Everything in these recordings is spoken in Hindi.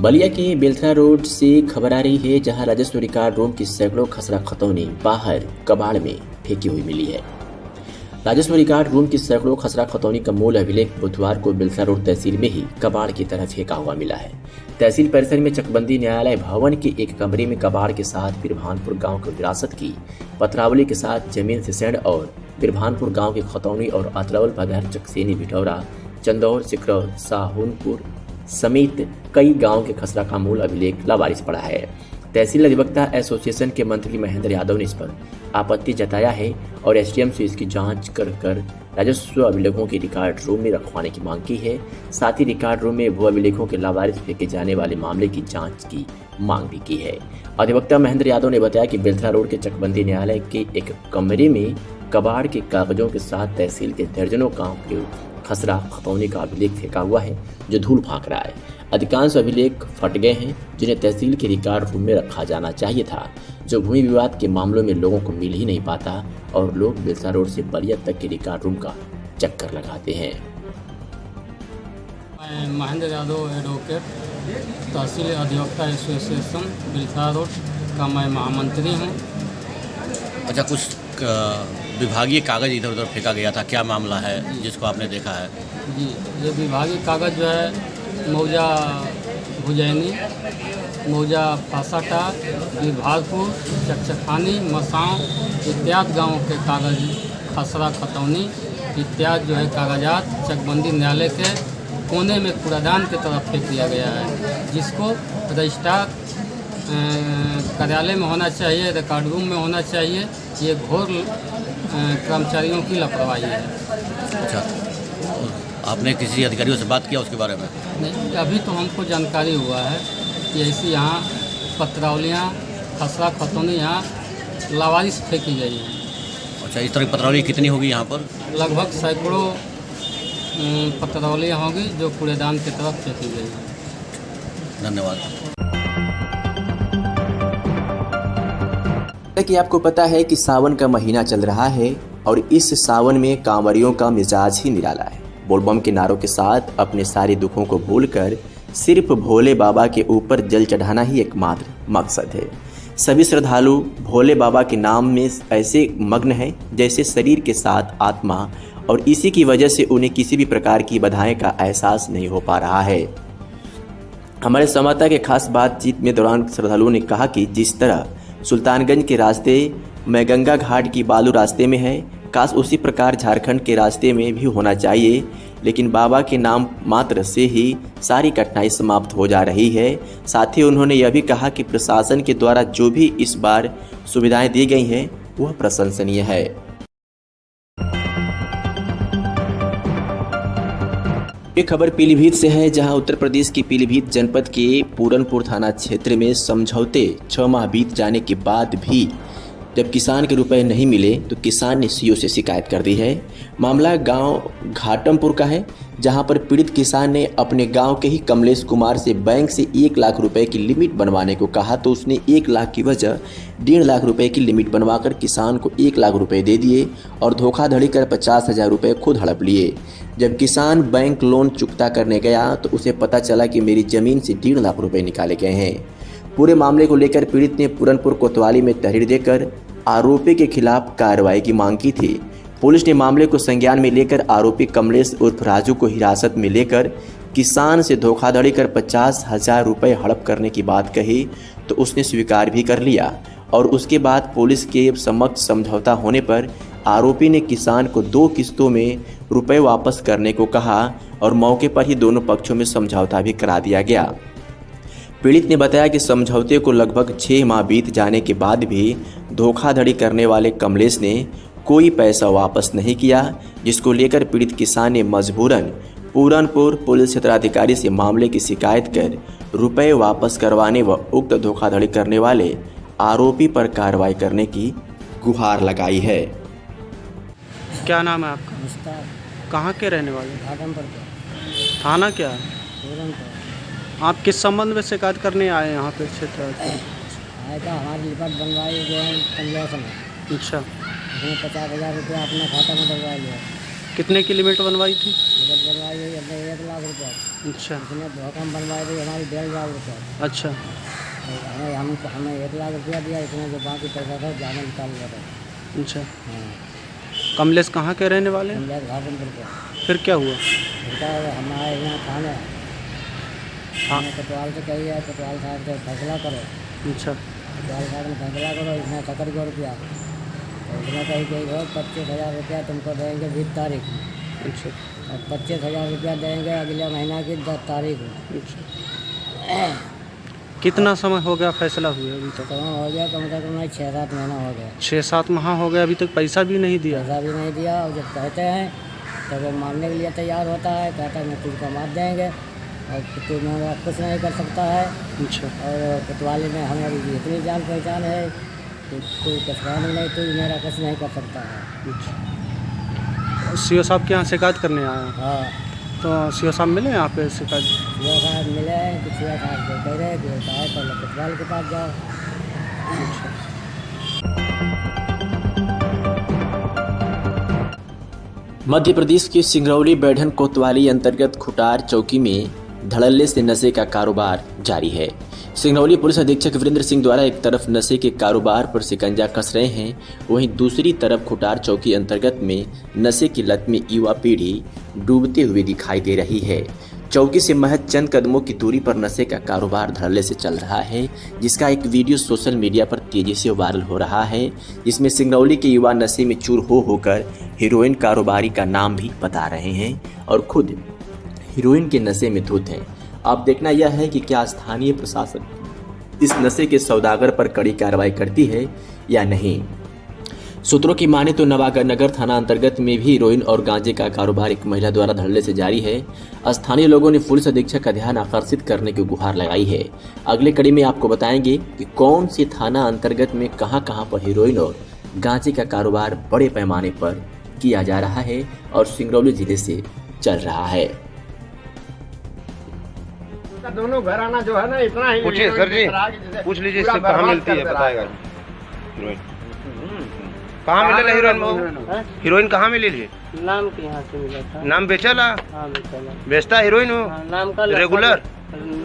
बलिया के बेलथरा रोड से खबर आ रही है, जहां राजस्व रिकॉर्ड रूम की सैकड़ों खसरा खतौनी बाहर कबाड़ में फेंकी हुई मिली है। राजस्व रिकॉर्ड रूम की सैकड़ों खसरा खतौनी का मूल अभिलेख बुधवार को बेलथरा रोड तहसील में ही कबाड़ की तरह फेंका हुआ मिला है। तहसील परिसर में चकबंदी न्यायालय भवन के एक कमरे में कबाड़ के साथ बिरभानपुर गांव की विरासत की पत्रावली के साथ जमीन से सेंड और बिरभानपुर गांव की खतौनी और अतरौल बघर चकसेनी भिटौरा चंदौर सिकरौर साहुनपुर समेत कई गांव के खसरा का मूल अभिलेख लावारिस पड़ा है। तहसील अधिवक्ता एसोसिएशन के मंत्री महेंद्र यादव ने इस पर आपत्ति जताया है और एसडीएम से इसकी जांच कर राजस्व अभिलेखों के रिकॉर्ड रूम में रखवाने की मांग की है। साथ ही रिकॉर्ड रूम में भू अभिलेखों के लावारिस फेंके जाने वाले मामले की जांच की मांग भी की है। अधिवक्ता महेंद्र यादव ने बताया कि बेलथरा रोड के चकबंदी न्यायालय के एक कमरे में कबाड़ के कागजों के साथ तहसील के दर्जनों गांव के खसरा खतौनी का अभिलेख फेंका हुआ है, जो धूल फांक रहा है। अधिकांश अभिलेख फट गए हैं, जिन्हें तहसील के रिकॉर्ड रूम में रखा जाना चाहिए था, जो भूमि विवाद के मामलों में लोगों को मिल ही नहीं पाता और लोग बेलथरा रोड से बलिया तक के रिकॉर्ड रूम का चक्कर लगाते हैं। मैं महेंद्र यादव एडवोकेट, तहसील अधिवक्ता एसोसिएशन बेलथरा रोड का मैं महामंत्री हूँ। अच्छा, कुछ विभागीय कागज़ इधर उधर फेंका गया था, क्या मामला है जिसको आपने देखा है? जी, ये विभागीय कागज़ जो है मौजा भुजैनी, मौजा पासाटा, बिरभालपुर, चकचखानी, मसाँव इत्यादि गाँवों के कागज़ खसरा खतौनी इत्यादि जो है कागजात चकबंदी न्यायालय के कोने में कूड़ादान की तरफ फेंक दिया गया है, जिसको रजिस्ट्रार कार्यालय में होना चाहिए, रिकॉर्ड रूम में होना चाहिए। ये घोर कर्मचारियों की लापरवाही है। अच्छा, आपने किसी अधिकारियों से बात किया उसके बारे में? नहीं, अभी तो हमको जानकारी हुआ है कि ऐसी यहाँ पत्रावलियाँ खसरा खतौनी यहाँ लावारिस फेंकी गई हैं। अच्छा, इस तरह की पत्रावली कितनी होगी यहाँ पर? लगभग सैकड़ों पत्रावलियाँ होंगी जो कूड़ेदान की तरफ फेंकी गई हैं। धन्यवाद। कि आपको पता है कि सावन का महीना चल रहा है और इस सावन में कांवरियों का मिजाज ही निराला है। बोलबम के नारों के साथ अपने सारे दुखों को भूलकर सिर्फ भोले बाबा के ऊपर जल चढ़ाना ही एकमात्र मकसद है। सभी श्रद्धालु भोले बाबा के नाम में ऐसे मग्न हैं जैसे शरीर के साथ आत्मा, और इसी की वजह से उन्हें किसी भी प्रकार की बाधाएं का एहसास नहीं हो पा रहा है। हमारे संवाददाता के खास बातचीत में दौरान श्रद्धालुओं ने कहा कि जिस तरह सुल्तानगंज के रास्ते में गंगा घाट की बालू रास्ते में है, काश उसी प्रकार झारखंड के रास्ते में भी होना चाहिए, लेकिन बाबा के नाम मात्र से ही सारी कठिनाई समाप्त हो जा रही है। साथ ही उन्होंने यह भी कहा कि प्रशासन के द्वारा जो भी इस बार सुविधाएं दी गई हैं वह प्रशंसनीय है। ये खबर पीलीभीत से है, जहां उत्तर प्रदेश की पीलीभीत जनपद के पूरनपुर थाना क्षेत्र में समझौते 6 माह बीत जाने के बाद भी जब किसान के रुपए नहीं मिले तो किसान ने सीओ से शिकायत कर दी है। मामला गांव घाटमपुर का है, जहां पर पीड़ित किसान ने अपने गांव के ही कमलेश कुमार से बैंक से 1 लाख रुपए की लिमिट बनवाने को कहा, तो उसने 1 लाख की वजह 1.5 लाख रुपए की लिमिट बनवाकर किसान को 1 लाख रुपए दे दिए और धोखाधड़ी कर 50,000 रुपए खुद हड़प लिए। जब किसान बैंक लोन चुकता करने गया तो उसे पता चला कि मेरी ज़मीन से 1.5 लाख रुपए निकाले गए हैं। पूरे मामले को लेकर पीड़ित ने पूरनपुर कोतवाली में तहरीर देकर आरोपी के खिलाफ कार्रवाई की मांग की थी। पुलिस ने मामले को संज्ञान में लेकर आरोपी कमलेश उर्फ राजू को हिरासत में लेकर किसान से धोखाधड़ी कर 50,000 रुपये हड़प करने की बात कही, तो उसने स्वीकार भी कर लिया और उसके बाद पुलिस के समक्ष समझौता होने पर आरोपी ने किसान को 2 किस्तों में रुपए वापस करने को कहा और मौके पर ही दोनों पक्षों में समझौता भी करा दिया गया। पीड़ित ने बताया कि समझौते को लगभग 6 माह बीत जाने के बाद भी धोखाधड़ी करने वाले कमलेश ने कोई पैसा वापस नहीं किया, जिसको लेकर पीड़ित किसान ने मजबूरन पूरनपुर पुलिस क्षेत्राधिकारी से मामले की शिकायत कर रुपए वापस करवाने व उक्त धोखाधड़ी करने वाले आरोपी पर कार्रवाई करने की गुहार लगाई है। क्या नाम है आपका? मुश्ताक। कहाँ के रहने वाले? घाटमपुर के। थाना क्या है? पूरनपुर। आप किस संबंध में शिकायत करने आए हैं यहाँ पे क्षेत्र? आए तो हमारी लिपट बनवाई गए हैं पंजाब में। अच्छा, उसमें 50,000 रुपया अपना खाता में डलवा लिया। कितने की लिमिट बनवाई थी? टिकट बनवाई हुई हमने 1 लाख रुपये। अच्छा उसने भौकम बनवाई थी हमारी 1,500 रुपये। अच्छा हमें 1 लाख रुपया दिया, इसने जो बाकी पैसा था जाने निकाल लिया था। अच्छा। हाँ, कमलेश कहाँ के रहने वाले हैं? कमलेश घाटमपुर पे। फिर क्या हुआ? उनका हमारे यहाँ थाने हमने कोतवाल से कही है, कोतवाल साहब से फैसला करो। अच्छा कोतवाल साहब ने फैसला करो, इसने 70 रुपया तो उसने कही कि 25,000 रुपया तुमको देंगे 20 तारीख में, अच्छा और 25,000 रुपया देंगे अगले महीना की 10 तारीख में। अच्छा। कितना समय हो गया फैसला हुए अभी तक? तो हो गया कम से कम 6-7 महीना हो गया। 6-7 माह हो गए, अभी तक पैसा भी नहीं दिया। पैसा भी नहीं दिया, और जब कहते हैं तो वो मारने के लिए तैयार होता है, कहता है मैं तुझको मार देंगे और तू मेरा कुछ नहीं कर सकता है। अच्छा और कोतवाली में हमारी इतनी जान पहचान है कि तू कुछ नहीं, तू मेरा कुछ नहीं कर सकता है। सीओ साहब के यहाँ शिकायत करने आए हैं। हाँ, तो सीओ साहब मिले यहाँ पे शिकायत? सीओ साहब मिले हैं कि सीओ साहब को कह रहे हैं कि चाहे तो कोतवाल के पास जाओ। मध्य प्रदेश के सिंगरौली बैढन कोतवाली अंतर्गत खुटार चौकी में धड़ल्ले से नशे का कारोबार जारी है। सिंगरौली पुलिस अधीक्षक वीरेंद्र सिंह द्वारा एक तरफ नशे के कारोबार पर शिकंजा कस रहे हैं, वहीं दूसरी तरफ खुटार चौकी अंतर्गत में नशे की लत में युवा पीढ़ी डूबते हुए दिखाई दे रही है। चौकी से महज चंद कदमों की दूरी पर नशे का कारोबार धड़ल्ले से चल रहा है, जिसका एक वीडियो सोशल मीडिया पर तेजी से वायरल हो रहा है, जिसमें सिंगरौली के युवा नशे में चूर होकर हीरोइन कारोबारी का नाम भी बता रहे हैं और खुद हीरोइन के नशे में धुत हैं। अब देखना यह है कि क्या स्थानीय प्रशासन इस नशे के सौदागर पर कड़ी कार्रवाई करती है या नहीं। सूत्रों की माने तो नवागर थाना अंतर्गत में भी हीरोइन और गांजे का कारोबार एक महिला द्वारा धड़ल्ले से जारी है। स्थानीय लोगों ने पुलिस अधीक्षक का ध्यान आकर्षित करने की गुहार लगाई है। अगले कड़ी में आपको बताएंगे कि कौन से थाना अंतर्गत में कहां पर हीरोइन और गांजे का कारोबार बड़े पैमाने पर किया जा रहा है और सिंगरौली जिले से चल रहा है। दोनों घराना जो है ना इतना ही पूछिए सर जी, पूछ लीजिए इससे कहाँ मिलती है, बताएगा हीरोइन कहाँ मिले हीरोइन? हीरोइन कहाँ मिली? नाम के यहाँ से मिला था। नाम बेचला? हाँ, बेचता हीरोइन हो? नाम का रेगुलर?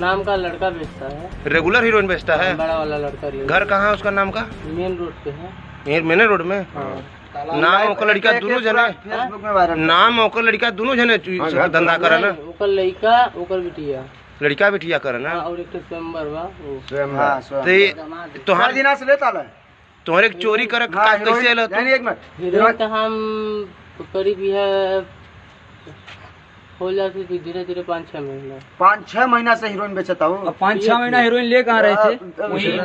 नाम का लड़का बेचता है। रेगुलर हीरोइन बेचता है? बड़ा वाला लड़का। घर कहाँ उसका नाम का? मेन रोड पे है। मेन रोड में? नाम ओकर लड़का दोनों जने? नाम ओकर लड़का दोनों जने धंधा करे ना? ओकर लड़का ओकर बिटिया लड़का बिटिया करे ना? और एक स्वयंवर बा। तोहार दिना से लेता है तोहरे चोरी करे कैसे ल? हीरोइन तो हम करीब है हो जाती थी धीरे-धीरे 5-6 महीना से हीरोइन बेचता हूँ। 5-6 महीना हीरोइन ले कहाँ रहे थे?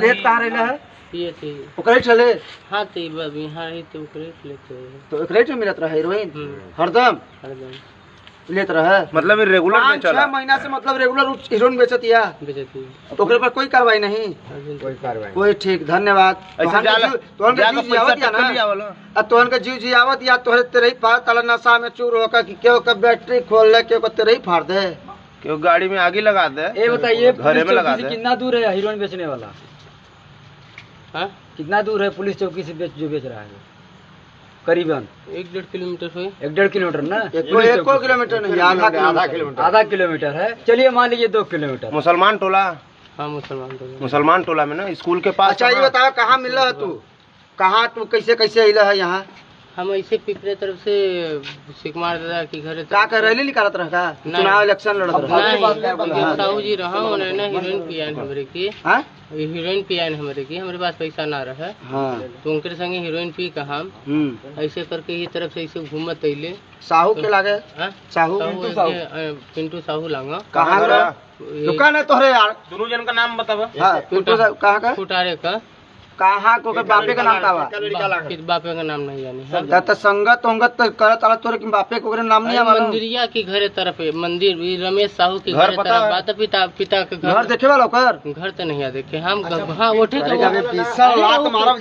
लेत कहाँ रहे है? ये थे ओकरे चले। हाँ तो यहाँ ही तो ओकरे लेते तो ओकरे से मिलत रहा हीरोइन हरदम लेत रहा। मतलब रेगुलर में चला? 5-6 महीना से मतलब रेगुलर हीरोइन बेचतिया। तो ओकरे पर कोई कार्रवाई नहीं? कोई कार्रवाई कोई ठीक, धन्यवाद। तोहन के जीव जियावत या तोहरे तेरे ही पार तला नशा में चूर होकर कि क्यों का बैटरी खोल ले, क्यों का तेरे ही फाड़ दे, क्यों गाड़ी में आगे लगा दे। ये बताइए घरे में लगा दे। कितना दूर है हीरोइन बेचने वाला? हाँ कितना दूर है पुलिस चौकी से जो बेच रहा है? करीबन 1-1.5 किलोमीटर से। 1-1.5 किलोमीटर ना? 1 किलोमीटर नहीं, आधा किलोमीटर है। चलिए मान लीजिए 2 किलोमीटर। मुसलमान टोला? हाँ मुसलमान टोला में ना स्कूल के पास। अच्छा ये बताओ कहाँ मिल रहा है तू? कहाँ तू कैसे हिला है यहाँ? हम ऐसे पिपरे तरफ से शिकमार दादा की घर का कर रैली निकालत रहा? चुनाव इलेक्शन लड़त रहा? साहू जी रहा उन्होंने हीरोइन पियान हमरे की। हीरोइन पियान हमरे की, हमारे पास पैसा ना रहा। हाँ। तो उनके संगे हीरोइन पी का हम ऐसे करके ही तरफ से ऐसे घूमत अइले। साहू के लागे? साहू पिंटू साहू लांगा। कहाँ दुकान है तोहरे यार? दोनों जन का नाम बतावा। पिंटू कहाँ का? फुटारे का। कहाँ को बापे का नाम का बा? बापे का नाम नहीं जानी। तो संगत उंगत कर ताला तोरे कि बापे को नाम नहीं है? मंदिरिया की घरे तरफ है मंदिर, रमेश साहू की घर तरफ बात। पिता के घर देखे वाला घर तो नहीं देखे हम। हाँ वो ठीक है।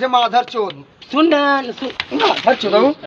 मारा चोद सुन